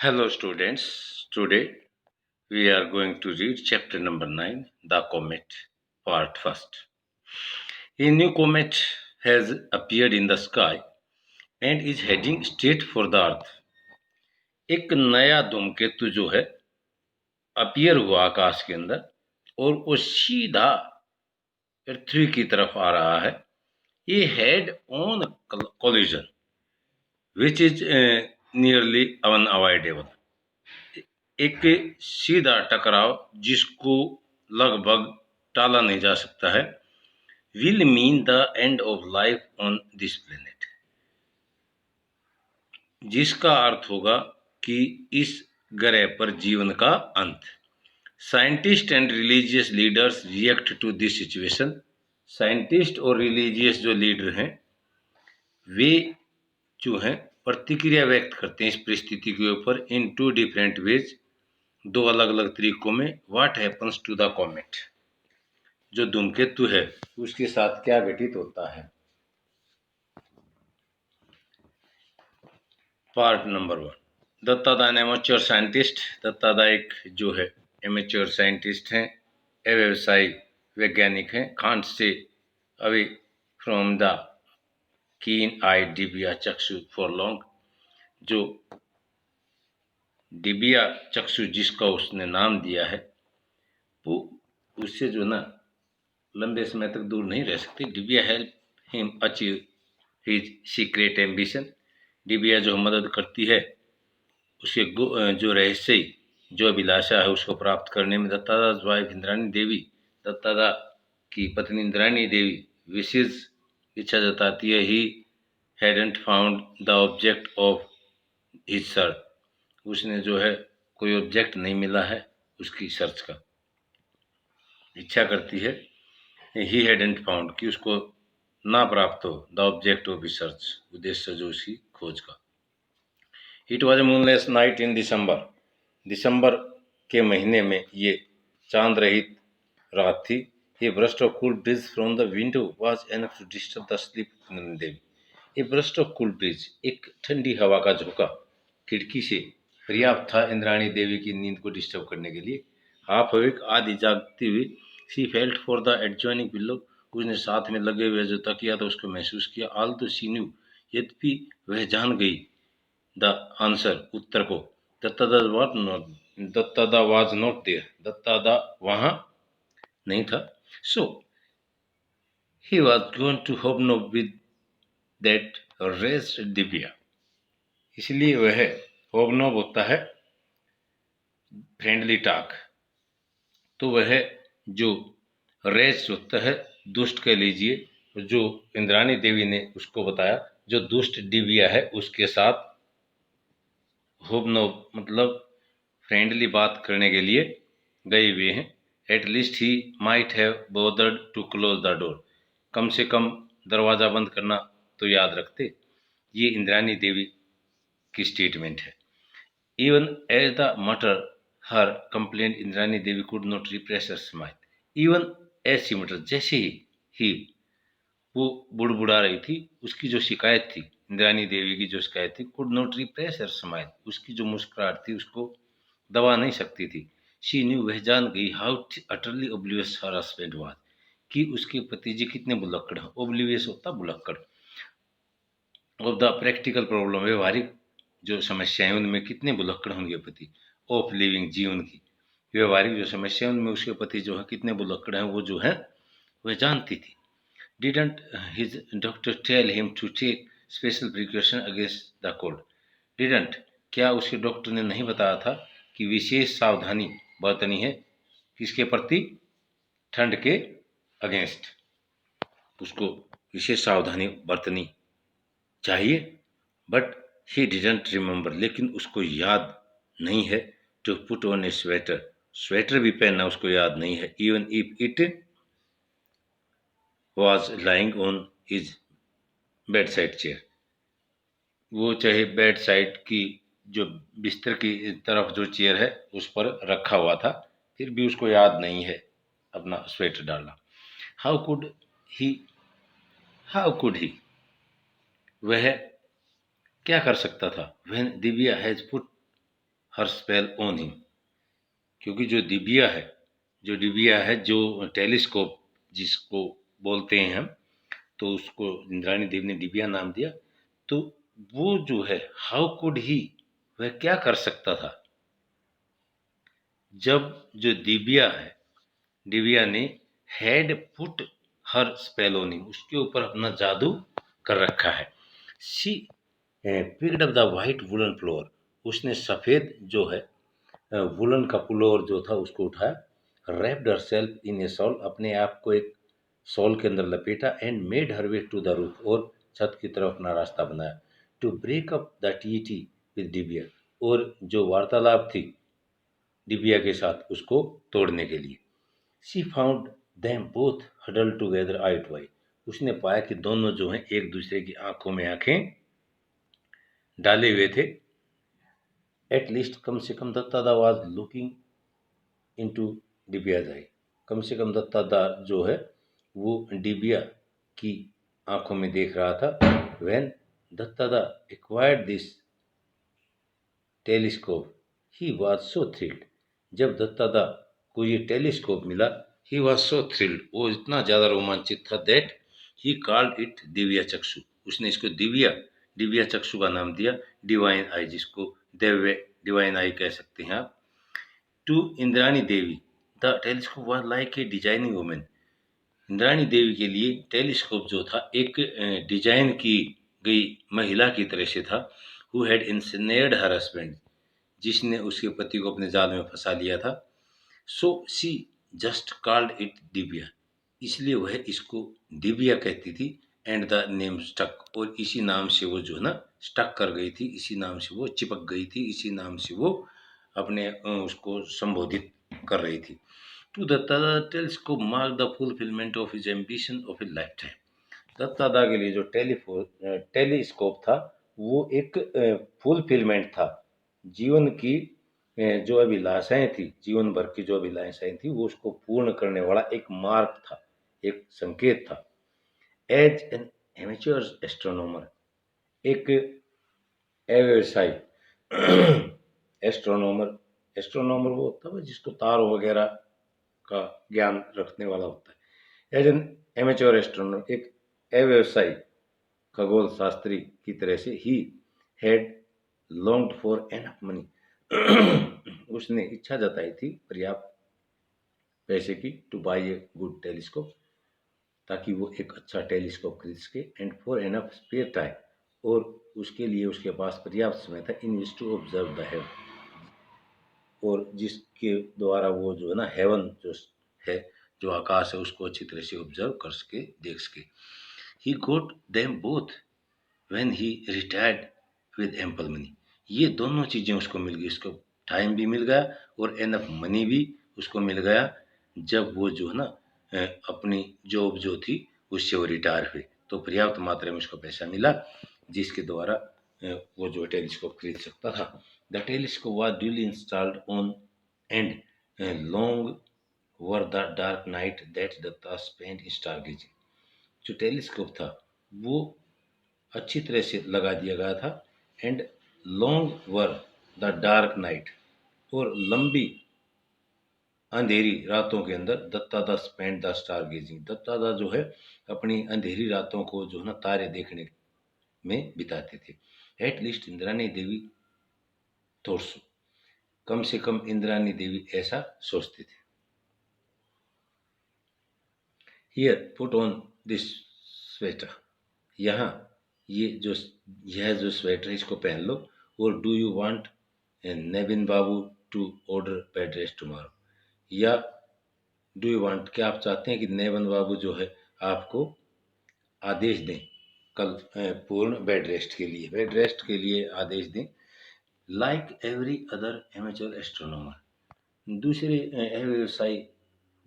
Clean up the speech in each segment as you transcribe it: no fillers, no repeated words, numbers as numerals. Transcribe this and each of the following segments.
Hello, students. Today we are going to read chapter number 9, The Comet, part first. A new comet has appeared in the sky and is heading straight for the earth. एक नया धूमकेतु जो है appear हुआ आकाश के अंदर और वो सीधा पृथ्वी की तरफ आ रहा है. ये head on collision which is nearly unavoidable. एक सीधा टकराव जिसको लगभग टाला नहीं जा सकता है will mean the end of life on this planet, जिसका अर्थ होगा कि इस ग्रह पर जीवन का अंत. Scientist and religious leaders react to this situation. Scientist और रिलीजियस जो लीडर हैं वे जो हैं प्रतिक्रिया व्यक्त करते हैं इस परिस्थिति के ऊपर इन टू डिफरेंट वेज, दो अलग अलग तरीकों में. What happens to the comet, जो धूमकेतु है उसके साथ क्या घटित होता है. Part number 1. Dattada an amateur scientist. Dattada एक जो है एमेच्योर साइंटिस्ट हैं, व्यवसायी वैज्ञानिक हैं. Can't say away from the कीन आई डिबिया चक्षु फॉर लॉन्ग, जो डिबिया चक्षु जिसका उसने नाम दिया है वो उससे जो ना लंबे समय तक दूर नहीं रह सकती. डिबिया help him achieve his secret ambition. डिबिया जो मदद करती है उसके जो रहस्य जो अभिलाषा है उसको प्राप्त करने में. दत्तादा's वाइफ इंद्राणी देवी, दत्तादा की पत्नी इंद्राणी देवी विशेष इच्छा जताती है. He hadn't found the object of his search, उसने जो है कोई ऑब्जेक्ट नहीं मिला है उसकी सर्च का. इच्छा करती है ही हैडंट फाउंड कि उसको ना प्राप्त हो the object of his search, उद्देश्य जो उसकी खोज का. It was a moonless night in December. दिसंबर के महीने में ये चांद रहित रात थी. A burst of cool breeze from the window was enough to disturb the sleep Devi. A burst of cool breeze, एक ठंडी हवा का झोंका खिड़की से पर्याप्त था इंद्राणी देवी की नींद को डिस्टर्ब करने के लिए. हाफ अवेक, आधी जागती हुई, she felt for the adjoining pillow, उसने साथ में लगे हुए जो तकिया था उसको महसूस किया. ऑल द शी न्यू, यद्यपि वह जान गई द आंसर, उत्तर को. Dattada was not there, Dattada वहां नहीं था. So he was going to hobnob with that rest diva, इसलिए वह हॉबनॉब होता है फ्रेंडली टॉक, तो वह जो रेस होता है दुष्ट कह लीजिए, जो इंद्राणी देवी ने उसको बताया जो दुष्ट दिव्या है उसके साथ होबनोब मतलब फ्रेंडली बात करने के लिए गए हुए हैं. At least he might have bothered to close the door, कम से कम दरवाज़ा बंद करना तो याद रखते. ये इंद्राणी देवी की स्टेटमेंट है. Even as the mutter her complain, Indrani Devi could not repress her smile. Even as she mutter, जैसे ही वो बुड़बुड़ा रही थी, उसकी जो शिकायत थी, इंद्राणी देवी की जो शिकायत थी, could not repress her smile, उसकी जो मुस्कुराहट थी उसको दबा नहीं सकती थी. शी न्यू, वह जान गई, how utterly oblivious her husband was, कि उसके पति जी कितने बुलक्कड़ हैं. ओब्लिवियस होता बुलक्कड़. ऑफ द प्रैक्टिकल प्रॉब्लम, व्यवहारिक जो समस्याएं उनमें कितने बुलक्कड़ होंगे पति. ऑफ लिविंग, जीवन की व्यवहारिक जो समस्या उनमें उसके पति जो है कितने बुलक्कड़ हैं वो जो है वह जानती थी. Didn't his doctor tell him to take special precaution against the cold? Didn't, क्या उसके डॉक्टर ने नहीं बताया था कि विशेष सावधानी बरतनी है किसके प्रति, ठंड के अगेंस्ट, उसको विशेष सावधानी बरतनी चाहिए. बट ही डिडंट रिमेंबर, लेकिन उसको याद नहीं है. To put on a sweater, sweater भी पहनना उसको याद नहीं है. Even if it was lying on his bed side chair, वो चाहे बेड साइड की जो बिस्तर की तरफ जो चेयर है उस पर रखा हुआ था, फिर भी उसको याद नहीं है अपना स्वेटर डालना. How could he, how could he, वह क्या कर सकता था. When Divya has put her spell on him, क्योंकि जो डिबिया है जो टेलीस्कोप जिसको बोलते हैं हम, तो उसको इंद्राणी देवी ने डिबिया नाम दिया। तो वो जो है, हाउ कुड ही, वह क्या कर सकता था जब जो डिबिया ने had put her spell on him, उसके ऊपर अपना जादू कर रखा है। She picked up the white woollen floor, उसने सफेद जो है वुलन का पुलोवर जो था उसको उठाया, wrapped herself in a shawl, अपने आप को एक शॉल के अंदर लपेटा, and made her way to the roof, और छत की तरफ अपना रास्ता बनाया, to break up the tea with डिबिया, और जो वार्तालाप थी डिबिया के साथ उसको तोड़ने के लिए। She found them both huddle together eye to eye, उसने पाया कि दोनों जो हैं एक दूसरे की आंखों में आंखें डाले हुए थे। एट लीस्ट, कम से कम दत्तादा वाज लुकिंग इनटू डिबियाज आई, कम से कम दत्तादा जो है वो डिबिया की आंखों में देख रहा था। When Dattada acquired this telescope he was so thrilled, जब दत्तादा को ये टेलीस्कोप मिला, ही वाज सो थ्रिल्ड, वो इतना ज़्यादा रोमांचित था, that he called it Divya चक्षु, उसने इसको दिव्या चक्षु का नाम दिया, डिवाइन आई, जिसको दिव्य डिवाइन आई कह सकते हैं आप। To Indrani Devi the telescope was like a designing women, Indrani Devi के लिए टेलीस्कोप जो था एक डिजाइन की गई महिला की तरह से था। हु हैड इंस्नेयर्ड हर हस्बैंड, जिसने उसके पति को अपने जाल में फंसा लिया था। So she just called it Divya, इसलिए वह इसको दिव्या कहती थी। एंड द नेम स्टक, और इसी नाम से वो जो है ना स्टक कर गई थी, इसी नाम से वो चिपक गई थी, इसी नाम से वो अपने उसको संबोधित कर रही थी। To Dattada telescope mark the fulfilment of his ambition of a lifetime, Dattada के लिए जो टेलीस्कोप था वो एक फुलफिलमेंट था, जीवन की जो अभिलाषाएं थी, जीवन भर की जो अभिलाषाएं थी, वो उसको पूर्ण करने वाला एक मार्ग था, एक संकेत था। एज एन एमेच्योर एस्ट्रोनॉमर, एक अव्यवसायी एस्ट्रोनॉमर वो होता है जिसको तारों वगैरह का ज्ञान रखने वाला होता है। एज एन एमेच्योर एस्ट्रोनॉमर, एक अव्यवसायी खगोल शास्त्री की तरह से, he had longed for enough money, उसने इच्छा जताई थी पर्याप्त पैसे की, to buy a good telescope, ताकि वो एक अच्छा टेलीस्कोप खरीद सके, and for enough spare time, और उसके लिए उसके पास पर्याप्त समय था, in which to observe the heaven, और जिसके द्वारा वो जो है ना हेवन जो है, जो आकाश है, उसको अच्छी तरह से ऑब्जर्व कर सके, देख सके। He got them both when he retired with ample money, ये दोनों चीज़ें उसको मिल गई, उसको टाइम भी मिल गया और एनफ मनी भी उसको मिल गया, जब वो जो है ना अपनी जॉब जो थी उससे वो रिटायर हुए, तो पर्याप्त मात्रा में उसको पैसा मिला, जिसके द्वारा वो जो टेलीस्कोप खरीद सकता था। The telescope was duly installed on and long were the dark night that Datta spent in stargazing, जो टेलीस्कोप था वो अच्छी तरह से लगा दिया गया था, and long were the dark night, और लंबी अंधेरी रातों के अंदर Dattada spend the stargazing, Dattada जो है अपनी अंधेरी रातों को जो है ना तारे देखने में बिताते थे। At least Indrani Devi thought so, कम से कम इंद्राणी देवी ऐसा सोचते थे। Here put on this sweater, यहाँ यह जो स्वेटर इसको पहन लो, और do you want Navin babu to order bed rest tomorrow, या डू यू वांट, क्या आप चाहते हैं कि नेवन बाबू जो है आपको आदेश दें कल पूर्ण बेड रेस्ट के लिए आदेश दें। Like every other amateur astronomer, दूसरे व्यवसायी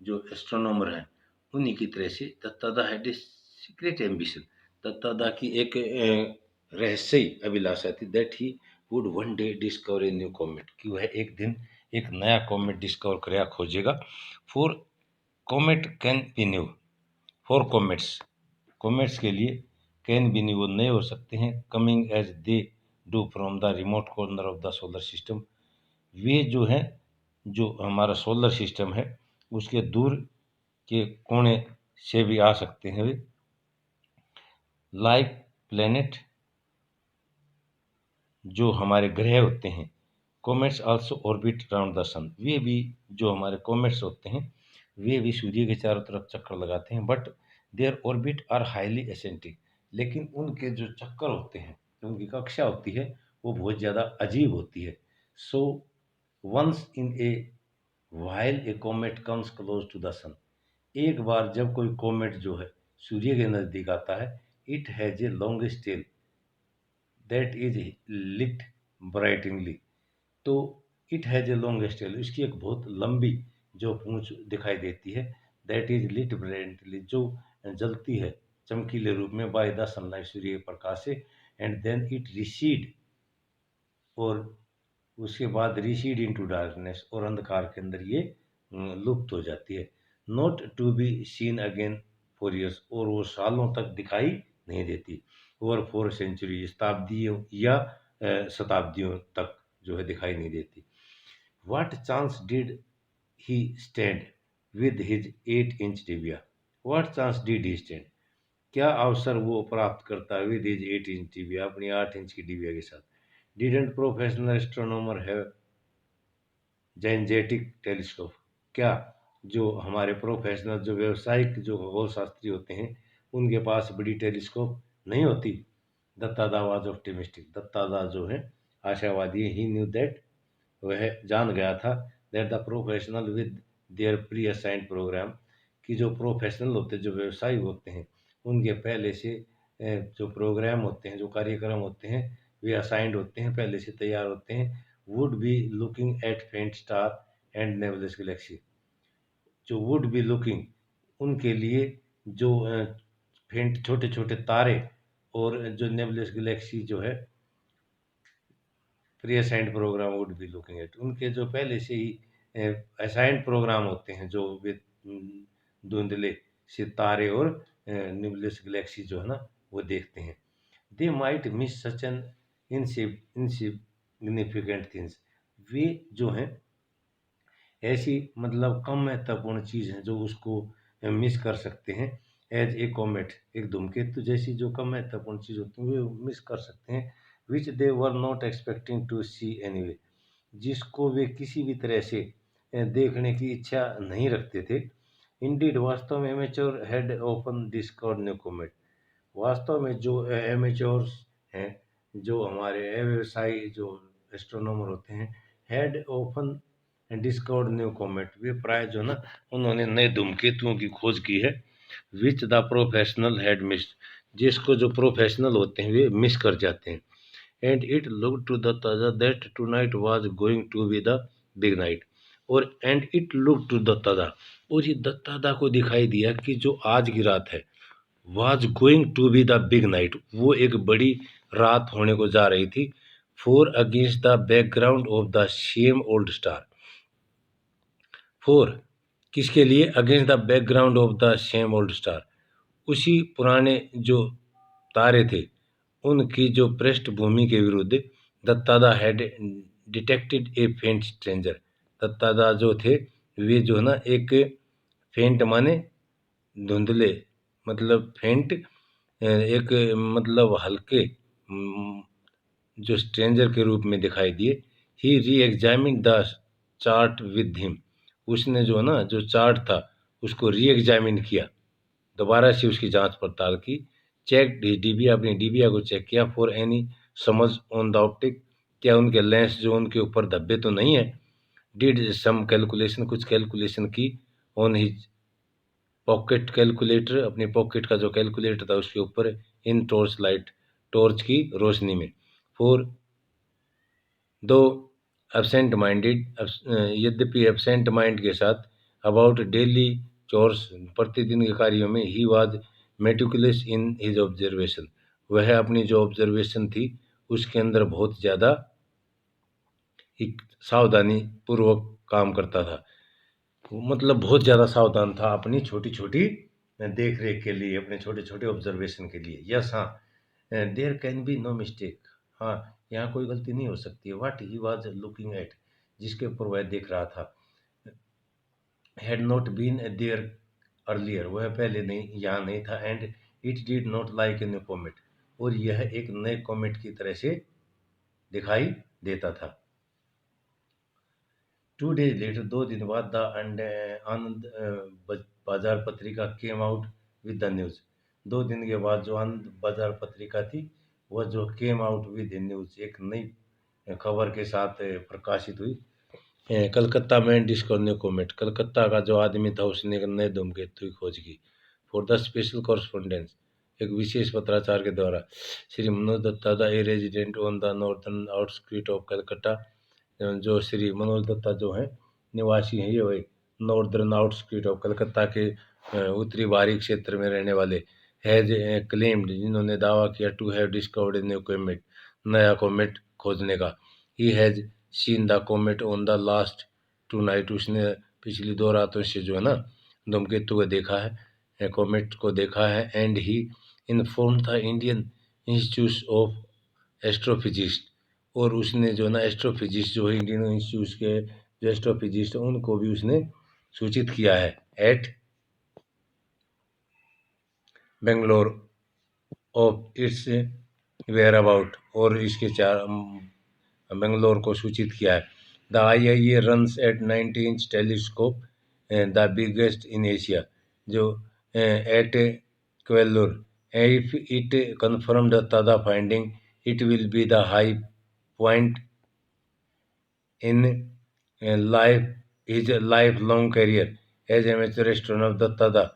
जो एस्ट्रोनॉमर हैं उन्हीं की तरह से Dattada had a secret ambition, Dattada की एक रहस्यी अभिलाषा थी, that he would one day discover a new comet, कि वह एक दिन एक नया कॉमेट डिस्कवर करेगा, खोजेगा। For comet can be new, for comets के लिए कैन बी न्यू, वो नए हो सकते हैं, coming as they do from the remote corner of the solar system, वे जो है, जो हमारा सोलर सिस्टम है उसके दूर के कोने से भी आ सकते हैं वे, लाइक प्लेनेट, जो हमारे ग्रह होते हैं। Comets also orbit around the sun, वे भी, जो हमारे कॉमेट्स होते हैं वे भी सूर्य के चारों तरफ चक्कर लगाते हैं, but their orbit are highly eccentric, लेकिन उनके जो चक्कर होते हैं, जो उनकी कक्षा होती है वो बहुत ज़्यादा अजीब होती है। So once in a while a comet comes close to the sun, एक बार जब कोई कॉमेट जो है सूर्य के नज़दीक आता है, it has a longest tail that is lit brightly, तो it has a longest tail, इसकी एक बहुत लंबी जो पूंछ दिखाई देती है, दैट इज लिट ब्राइटनली, जो जलती है चमकीले रूप में, बाय द सनलाइट, सूर्य के प्रकाश से, एंड देन इट रिसीड, और उसके बाद रिसीड इनटू डार्कनेस, और अंधकार के अंदर ये लुप्त हो जाती है। Not to be seen again for years, और वो सालों तक दिखाई नहीं देती, ओवर 4 सेंचुरी, शताब्दियों या शताब्दियों तक जो है दिखाई नहीं देती। What chance did he stand with his 8 inch dibiya, what chance did he stand, क्या अवसर वो प्राप्त करता है विद हिज 8 इंच डिबिया, अपनी 8 इंच की डिबिया के साथ। Didn't professional astronomer have gigantic telescope, क्या जो हमारे प्रोफेशनल, जो व्यावसायिक, जो खगोल शास्त्री होते हैं उनके पास बड़ी टेलीस्कोप नहीं होती। दत्तादा वाज ऑप्टिमिस्टिक, दत्तादा जो है आशावादी है। ही न्यू दैट, वह जान गया था, that the professional with their pre assigned program, कि जो प्रोफेशनल होते हैं, जो व्यवसायी होते हैं, उनके पहले से जो प्रोग्राम होते हैं, जो कार्यक्रम होते हैं, वे असाइंड होते हैं, पहले से तैयार होते हैं। वुड बी लुकिंग एट फेंट स्टार एंड नेबुलस गैलेक्सी, जो वुड बी लुकिंग, उनके लिए जो फेंट छोटे छोटे तारे और जो नेबुलस गैलेक्सी जो है, pre assigned program would be looking at, उनके जो पहले से ही असाइंड प्रोग्राम होते हैं, जो वे धुंधले सितारे और निबुलस गैलेक्सी जो है ना वो देखते हैं। They might miss such an insignificant things, वे जो हैं ऐसी मतलब कम महत्वपूर्ण चीज़ है जो उसको मिस कर सकते हैं। एज ए कॉमेट, एक धूमकेतु जैसी जो कम महत्वपूर्ण चीज़ होती है वे मिस कर सकते हैं। Which they were not expecting to see anyway, जिसको वे किसी भी तरह से देखने की इच्छा नहीं रखते थे। इंडीड, वास्तव में amateur had often discovered new comet, वास्तव में जो एमेच्योर्स हैं, जो हमारे व्यवसायी जो एस्ट्रोनॉमर होते हैं, had often discovered new comet, वे प्राय जो ना उन्होंने नए धूमकेतुओं की खोज की है। Which the professional had missed, जिसको जो प्रोफेशनल होते हैं वे मिस कर जाते हैं। And it look to the ताजा that tonight was going to be the big night, और and it look to the ताजा, और ये दत्तादा को दिखाई दिया कि जो आज की रात है, was going to be the big night, वो एक बड़ी रात होने को जा रही थी। For against the background of the same old star, for किसके लिए, against the background of the same old star, उसी पुराने जो तारे थे उनकी जो पृष्ठभूमि के विरुद्ध दत्तादा हैड डिटेक्टेड ए फेंट स्ट्रेंजर, दत्तादा जो थे वे जो ना एक फेंट माने धुंधले, मतलब फेंट एक मतलब हल्के जो स्ट्रेंजर के रूप में दिखाई दिए। ही री examine the chart with him, उसने जो ना जो चार्ट था उसको री एग्जामिन किया, दोबारा से उसकी जांच पड़ताल की। चेक डीबिया, अपनी डीबिया को चेक किया। फॉर एनी समझ ऑन द ऑप्टिक, क्या उनके लेंस जो उनके ऊपर धब्बे तो नहीं है। डिड सम कैलकुलेशन, कुछ कैलकुलेशन की। ऑन हिज पॉकेट कैलकुलेटर, अपनी पॉकेट का जो कैलकुलेटर था उसके ऊपर। इन टॉर्च लाइट, टॉर्च की रोशनी में। फॉर दो एबसेंट माइंडेड, यद्यपि एबसेंट माइंड के साथ, अबाउट डेली चोर्स, प्रतिदिन के कार्यों में, he was meticulous in his observation, वह अपनी जो ऑब्जर्वेशन थी उसके अंदर बहुत ज़्यादा एक सावधानी पूर्वक काम करता था, मतलब बहुत ज़्यादा सावधान था अपनी छोटी छोटी देख रेख के लिए, अपने छोटे छोटे ऑब्जर्वेशन के लिए। यस, हाँ, there can be no mistake, हाँ यहाँ कोई गलती नहीं हो सकती है। What he was looking at, जिसके ऊपर वह देख रहा था। Had not been there earlier, वह पहले नहीं यहाँ नहीं था। And it did not like a new comet, और यह एक नए कॉमेट की तरह से दिखाई देता था। 2 days लेटर, 2 दिन बाद, द आनंद बाजार पत्रिका came out with the news. 2 दिन के बाद जो आनंद बाजार पत्रिका थी, वह जो केम आउट विद न्यूज़, एक नई खबर के साथ प्रकाशित हुई। कलकत्ता में डिस्कवर कोमेट, कलकत्ता का जो आदमी था उसने एक नए धूमकेतु की खोज की। फॉर द स्पेशल कॉरस्पोंडेंस, एक विशेष पत्राचार के द्वारा, Shri Manoj Datta the a resident on the northern outskirts of Calcutta, जो श्री मनोज दत्ता जो हैं निवासी हैं, ये वही नॉर्दर्न आउटस्क्रीट ऑफ कलकत्ता के उत्तरी बाहरी क्षेत्र में रहने वाले, हैज क्लेम्ड, जिन्होंने दावा किया, to have discovered a new comet, नया कोमेट खोजने का। He has seen the comet on the last 2 night, उसने पिछली 2 रातों से जो है ना धूमकेतु को देखा है, कोमेट को देखा है। And he inform the Indian institute of astrophysicist, और उसने जो ना एस्ट्रोफिजिस्ट जो है इंडियन इंस्टीट्यूट के जो एस्ट्रोफिजिस्ट उनको भी उसने सूचित किया है। एट बेंगलोर ऑफ इट्स वेयर अबाउट, और इसके चार बेंगलोर को सूचित किया है। The IIA runs at 90 inch telescope, the biggest in Asia, जो at Kavalur, if it confirmed the finding, it will be the high point in life his lifelong career as amateur astronomer. Datta,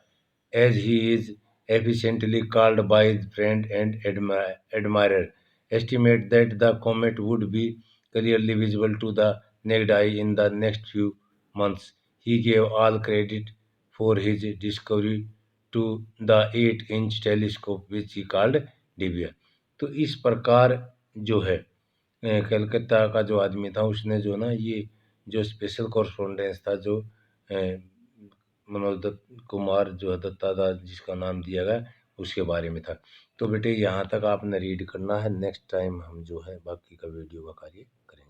as he is efficiently called by his friend and admirer, estimate that the comet would be clearly visible to the naked eye in the next few months. He gave all credit for his discovery to the 8-inch telescope which he called Divya. तो इस प्रकार जो है कलकत्ता का जो आदमी था उसने जो ना ये जो स्पेशल कॉरस्पॉन्डेंस था जो मनोज दत्त कुमार जो है दत्ता था जिसका नाम दिया गया, उसके बारे में था। तो बेटे यहाँ तक आपने रीड करना है, नेक्स्ट टाइम हम जो है बाकी का वीडियो का कार्य करेंगे।